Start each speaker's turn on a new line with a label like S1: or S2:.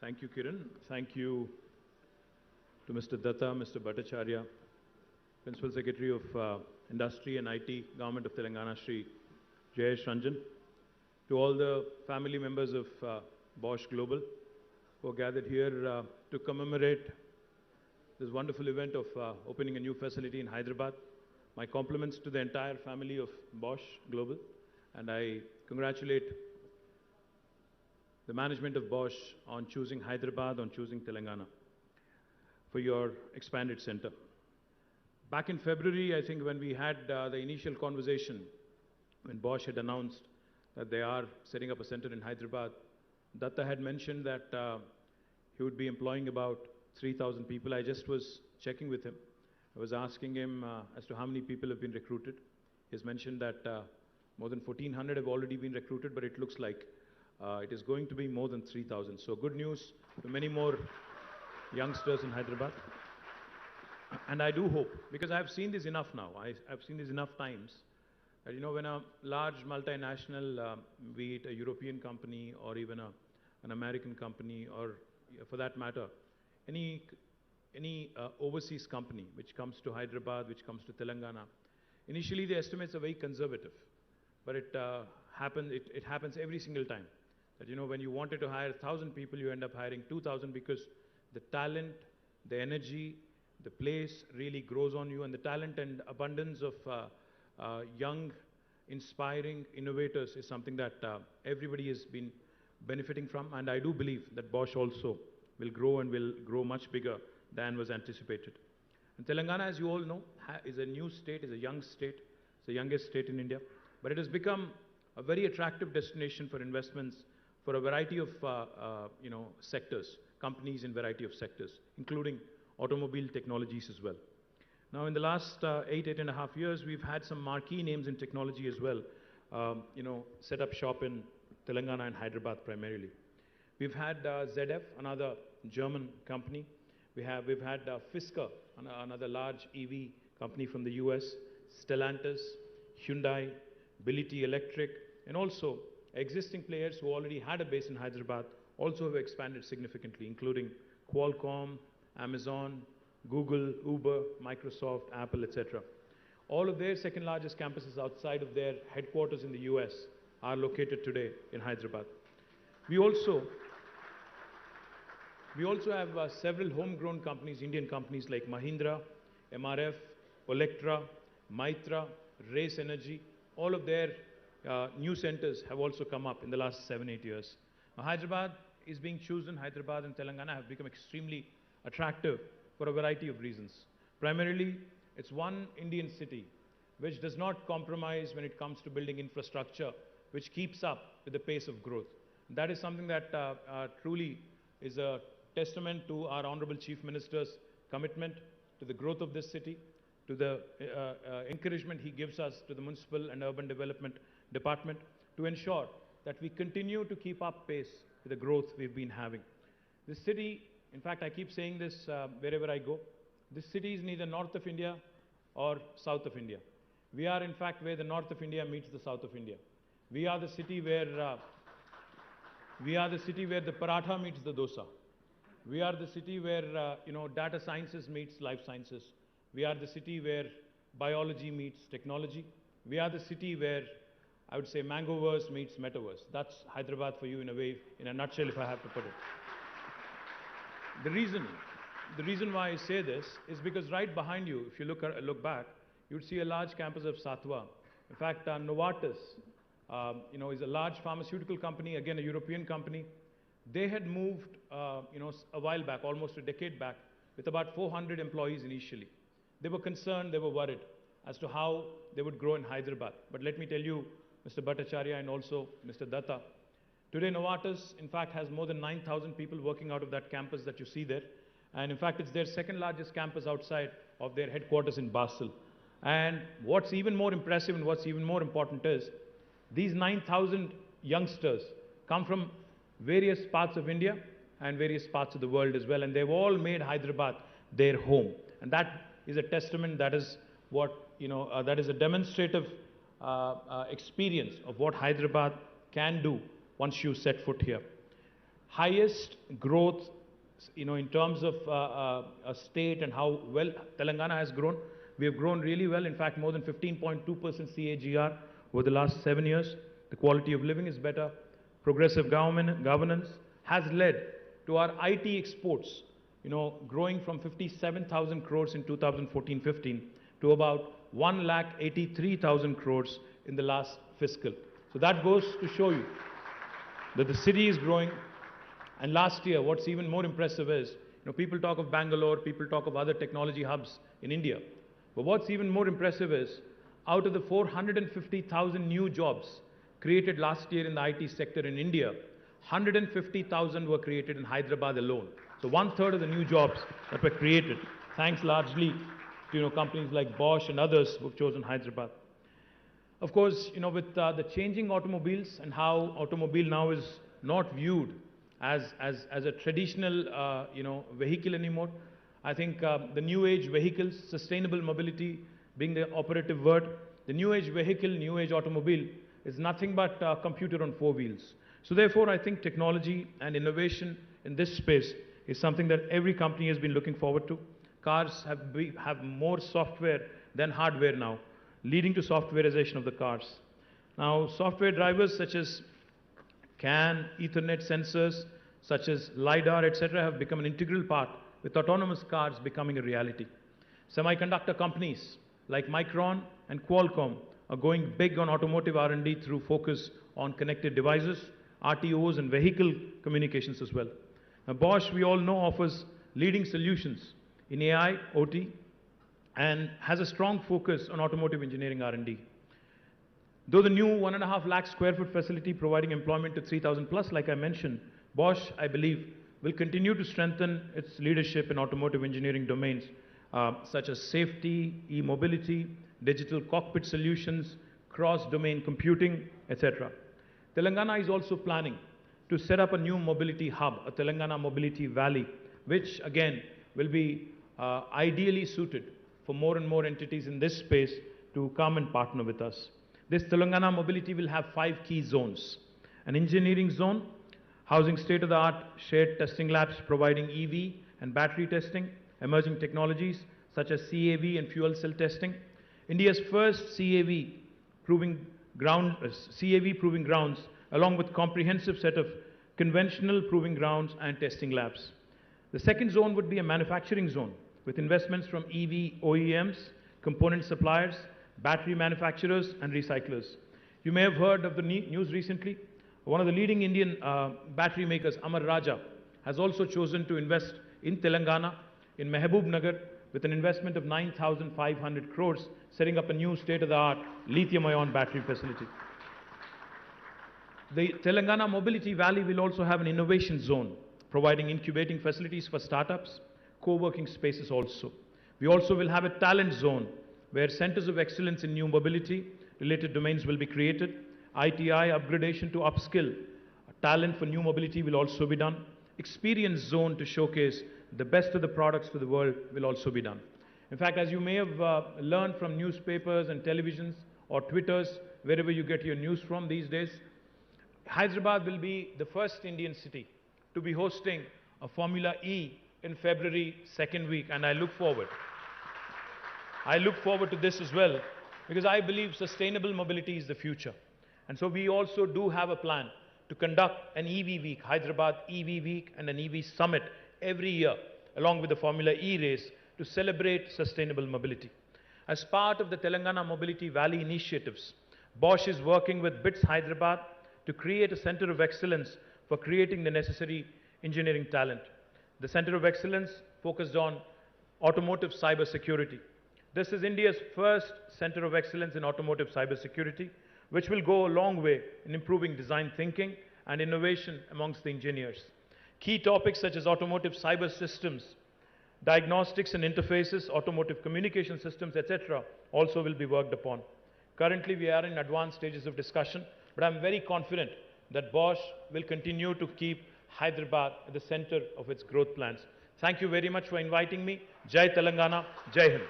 S1: Thank you, Kiran. Thank you to Mr. Datta, Mr. Bhattacharya, Principal Secretary of Industry and IT, Government of Telangana, Shri Jayesh Ranjan, to all the family members of BOSCH Global who are gathered here to commemorate this wonderful event of opening a new facility in Hyderabad. My compliments to the entire family of BOSCH Global, and I congratulate the management of BOSCH on choosing Hyderabad, on choosing Telangana for your expanded center. Back in February, I think when we had the initial conversation, when BOSCH had announced that they are setting up a center in Hyderabad, Datta had mentioned that he would be employing about 3,000 people. I just was checking with him. I was asking him as to how many people have been recruited. He's mentioned that more than 1,400 have already been recruited, but it looks like it is going to be more than 3,000. So good news to many more youngsters in Hyderabad. And I do hope, because I've seen this enough now, I've seen this enough times, that when a large multinational, be it a European company or even an American company, or for that matter, any overseas company which comes to Hyderabad, which comes to Telangana, initially the estimates are very conservative, but it happens every single time. That when you wanted to hire 1,000 people, you end up hiring 2,000 because the talent, the energy, the place really grows on you, and the talent and abundance of young, inspiring innovators is something that everybody has been benefiting from, and I do believe that BOSCH also will grow and will grow much bigger than was anticipated. And Telangana, as you all know, is a new state, is a young state, it's the youngest state in India, but it has become a very attractive destination for investments for a variety of sectors, companies in variety of sectors, including automobile technologies as well. Now, in the last 8.5 years, we've had some marquee names in technology as well, set up shop in Telangana and Hyderabad primarily. We've had ZF, another German company. We've had Fisker, another large EV company from the US, Stellantis, Hyundai, Bility Electric, and also existing players who already had a base in Hyderabad also have expanded significantly, including Qualcomm, Amazon, Google, Uber, Microsoft, Apple, etc. All of their second largest campuses outside of their headquarters in the US are located today in Hyderabad. We also have several homegrown companies, Indian companies like Mahindra, MRF, Olectra, Maitra, Race Energy. All of their new centers have also come up in the last 7-8 years. Now, Hyderabad is being chosen. Hyderabad and Telangana have become extremely attractive for a variety of reasons. Primarily, it's one Indian city which does not compromise when it comes to building infrastructure, which keeps up with the pace of growth. That is something that truly is a testament to our Honorable Chief Minister's commitment to the growth of this city, to the encouragement he gives us to the Municipal and Urban Development Department to ensure that we continue to keep up pace with the growth we've been having. This city, in fact, I keep saying this wherever I go, this city is neither north of India or south of India. We are, in fact, where the north of India meets the south of India. We are the city where the paratha meets the dosa. We are the city where data sciences meets life sciences. We are the city where biology meets technology. We are the city where I would say Mangoverse meets Metaverse. That's Hyderabad for you in a way, in a nutshell, if I have to put it. The reason why I say this is because right behind you, if you look back, you'd see a large campus of Satwa. In fact, Novartis, is a large pharmaceutical company, again a European company. They had moved, a while back, almost a decade back, with about 400 employees initially. They were concerned, they were worried as to how they would grow in Hyderabad. But let me tell you, Mr. Bhattacharya and also Mr. Datta, today Novartis, in fact, has more than 9,000 people working out of that campus that you see there. And in fact, it's their second largest campus outside of their headquarters in Basel. And what's even more impressive and what's even more important is, these 9,000 youngsters come from various parts of India and various parts of the world as well. And they've all made Hyderabad their home. And that is a testament, that is a demonstrative experience of what Hyderabad can do once you set foot here. highest growth, in terms of a state and how well Telangana has grown. We have grown really well. In fact, more than 15.2% CAGR over the last 7 years. The quality of living is better. Progressive governance has led to our IT exports, growing from 57,000 crores in 2014-15 to about 1,83,000 crores in the last fiscal. So that goes to show you that the city is growing. And last year, what's even more impressive is, people talk of Bangalore, people talk of other technology hubs in India. But what's even more impressive is, out of the 450,000 new jobs created last year in the IT sector in India, 150,000 were created in Hyderabad alone. So 1/3 of the new jobs that were created, thanks largely to companies like BOSCH and others who've chosen Hyderabad. Of course, with the changing automobiles and how automobile now is not viewed as a traditional vehicle anymore, I think the new age vehicles, sustainable mobility being the operative word, the new age vehicle, new age automobile is nothing but a computer on 4 wheels. So therefore, I think technology and innovation in this space is something that every company has been looking forward to. Cars have more software than hardware now, leading to softwareization of the cars. Now, software drivers such as CAN, Ethernet sensors, such as LiDAR, etc., have become an integral part, with autonomous cars becoming a reality. Semiconductor companies like Micron and Qualcomm are going big on automotive R&D through focus on connected devices, RTOs, and vehicle communications as well. Now, Bosch, we all know, offers leading solutions in AI, OT, and has a strong focus on automotive engineering R&D. Though the new 1.5 lakh square foot facility providing employment to 3,000 plus, like I mentioned, Bosch, I believe, will continue to strengthen its leadership in automotive engineering domains such as safety, e-mobility, digital cockpit solutions, cross-domain computing, etc. Telangana is also planning to set up a new mobility hub, a Telangana Mobility Valley, which again will be ideally suited for more and more entities in this space to come and partner with us. This Telangana Mobility will have 5 key zones: an engineering zone, housing state-of-the-art shared testing labs providing EV and battery testing, emerging technologies such as CAV and fuel cell testing, India's first CAV proving grounds, along with comprehensive set of conventional proving grounds and testing labs. The second zone would be a manufacturing zone with investments from EV OEMs, component suppliers, battery manufacturers and recyclers. You may have heard of the news recently. One of the leading Indian battery makers, Amar Raja, has also chosen to invest in Telangana, in Mehboob Nagar, with an investment of 9,500 crores, setting up a new state-of-the-art lithium-ion battery facility. The Telangana Mobility Valley will also have an innovation zone, providing incubating facilities for startups, co-working spaces also. We also will have a talent zone, where centers of excellence in new mobility-related domains will be created. ITI upgradation to upskill talent for new mobility will also be done. Experience zone to showcase the best of the products to the world will also be done. In fact, as you may have learned from newspapers and televisions or Twitters, wherever you get your news from these days, Hyderabad will be the first Indian city to be hosting a Formula E in February 2nd week, and I look forward to this as well, because I believe sustainable mobility is the future. And so we also do have a plan to conduct an EV week, Hyderabad EV week, and an EV summit every year, along with the Formula E race, to celebrate sustainable mobility. As part of the Telangana Mobility Valley initiatives, Bosch is working with BITS Hyderabad to create a center of excellence for creating the necessary engineering talent. The center of excellence focused on automotive cybersecurity. This is India's first center of excellence in automotive cybersecurity, which will go a long way in improving design thinking and innovation amongst the engineers. Key topics such as automotive cyber systems, diagnostics and interfaces, automotive communication systems, etc. also will be worked upon. Currently, we are in advanced stages of discussion, but I'm very confident that Bosch will continue to keep Hyderabad at the center of its growth plans. Thank you very much for inviting me. Jai Telangana, Jai Hind.